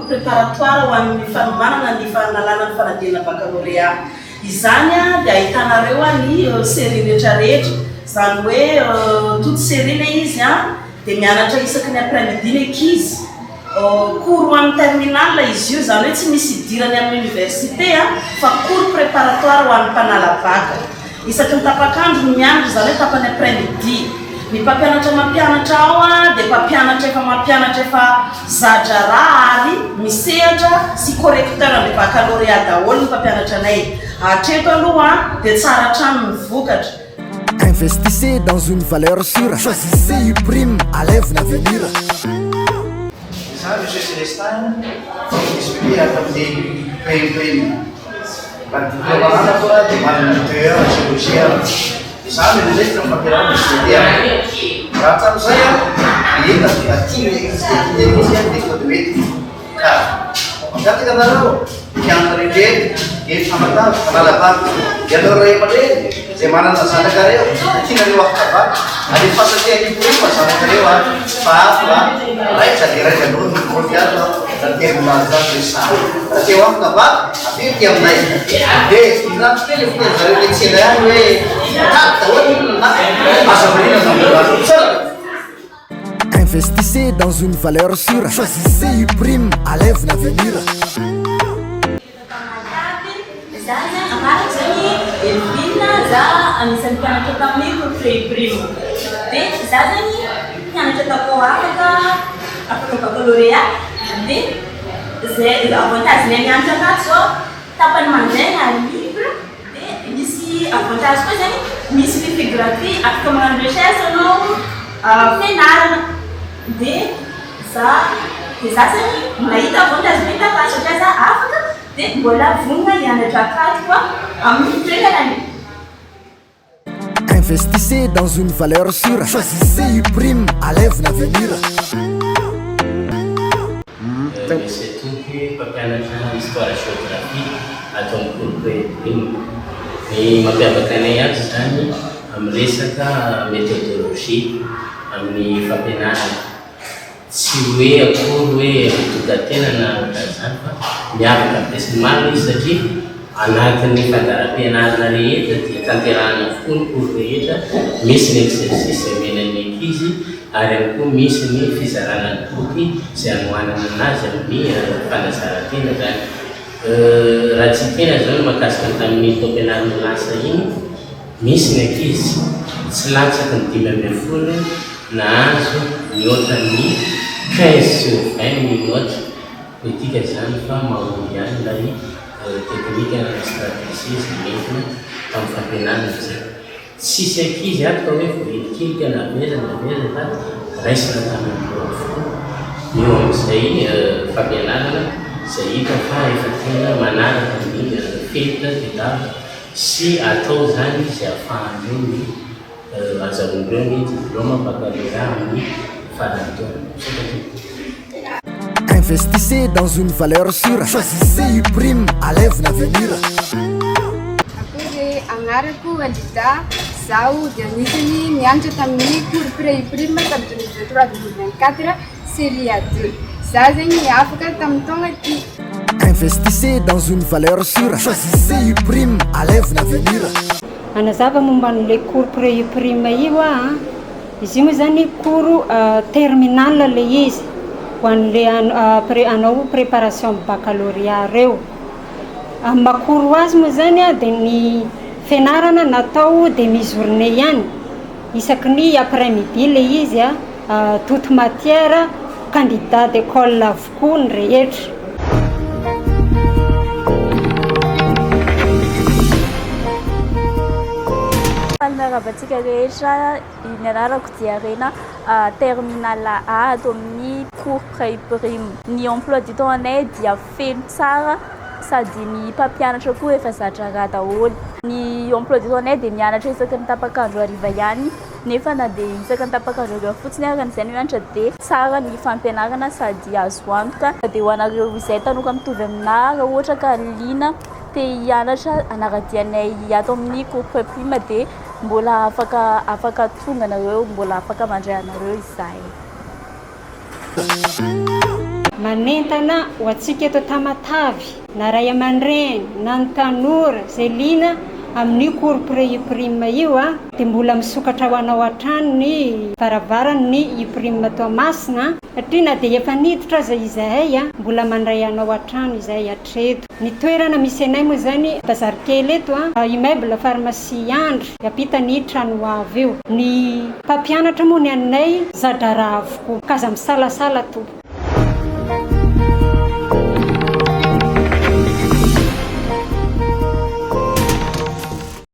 cours préparatoire ho an'ny fanomanana ny fanalana ny fanadina baccalauréat. Izany dia ahitanareo ny série rehetrarehetra, zany hoe toute série le izy dia mianatra isaky ny après-midi ny ankizy. Cours ho an'ny terminal izy io, zany hoe tsy misy idirany amin'ny université fa cours préparatoire ho an'ny mpanala bac. Isaky ny tapakandro ny mianatra, zany hoe tapany après-midi. Ny mpampianatra mampianatra ao dia mpampianatra efa zatra raha ary misehatra sy correcteur amin'ny baccalauréat daholo ny mpampianatra anay. Hatreto aloha dia tsara trano ny vokatra. Investissez dans une valeur sûre. Choisissez Uprime à l'avenir. Ça, M. Célestin, expliqué à partir prime. Particularmente agora de moniteur, cirurgia. Sabe, do jeito que eu falei, kata saya dia hati Indonesia di duit. Nah, jadi kan lalu yang terjadi di samatan penalapan jalur raya pada zaman sana karya tidak di waktu apa ada fase dia di puri pasal karyawan apa lain saya jalur kemudian terjadi masa besar tapi waktu apa tapi tiap naik deh tidak pilih dari kecil tak tahu masa beri nama Investissez dans une valeur sûre. Choisissez Uprime à l'avenir. Zany amarako zany Elvina za anisan'ny mpianatra tamin'ny cours pré-prime. Dia za zany mpianatra tao afaka baccalauréat. Dia zay avantage ilay mianatra anaty zao tapany mandraina livre dia misy avantage koa zany misy wifi gratuit afaka magnano recherche anao fianarana. Dia za zany mahita avantage be tapany satria za afaka dia mbola vonona hianatra akaty koa amin'ny toerana. Investissez dans une valeur sûre. Choisissez Uprime à l'avenir. Misy toky mpampianatra histoire géographie atao amin'ny cours pré-prime. Ny mampiavaka anay azy zany amin'ny resaka méthodologie amin'ny fampianarana. Tsy hoe akory hoe doka-tena na zany fa miavaka ampiasan'ny maro izy satria anatin'ny fandaharam-pianarana rehetra dia tanterahana avokoa ny cours rehetra, misy ny exercice amenan'ny ankizy ary ihany koa misy ny fizarana ny boky izay anohanana anazy amin'ny fanazarantena zany. Raha tsy tena zao no mahakasika tamin'ny taom-pianarana lasa iny, misy ny ankizy tsy latsaky ny 5 nahazo mihoatra ny 15/20 minutes politika zany fa mahomby ihany ilay teknika na stratégie zay nentina tamin'ny fampianarana zay. Tsisy ankizy ato ka hoe voahilikilika na vezana fa raisina tamin'ny avokoa. Eo amin'izay fampianarana izay hita fa efa tena manaraka ny felitra tetava sy atao zany izay ahafahan'io ny azahoandreo ny diplôme baccalauréat amin'ny farany taona. Investissez dans une valeur sûre. Choisissez Uprime à l'avenir. Akory agnarako Alida zaho dia anisany mianatra tamin'ny cours pré-prime tamin'ny 2023-2024 série A2. Za zany afaka tamin'ny taona ty. Investissez dans une valeur sûre. Choisissez Uprime à l'avenir. Anazava momba an'ilay cours pré-prime io izy io moa zany cours terminal le izy ho an'le anao préparation baccalauréat reo. Makoro azy moa zany dia ny fianarana natao demi-journée ihany isaky ny après-midi le izy toute matière candidat d'école avokoa ny rehetra. Palmerabatsika rehetra nianarako diarena terminal A ato amin'ny cours pré-prime. Ny emploi du temps anay dia feno tsara sady ny mpampianatra koa efa zatra raha daholo. Ny emploi du temps anay dia mianatra isaky ny tapakandro hariva ihany nefa na dia isaky ny tapakandro hariva fotsiny araka izay mianatra dia tsara ny fampianarana sady azo antoka. Dia ho anareo izay tanoka mitovy aminah raha ohatra ka liana te hianatra anaradianay ato amin'ny cours pré-prime dia mbola afaka tonga nareo, mbola afaka mandray anareo izay. manentana ho antsika eto Tamatavy na ray aman-dreny na ny tanora zay liana amin'ny cours pré-prime io dia mbola misokatra ho anao hatrany ny varavarany ny prime Toamasina satria na dia efa niditra aza izahay mbola mandray anao hatrany izahay hatreto. Ny toerana misy anay moa zany bazary kely eto immeuble pharmacie Andry ampita ny trano avy eo. Ny mpampianatra moa ny anay zadrara avokoa kaza misalasala to.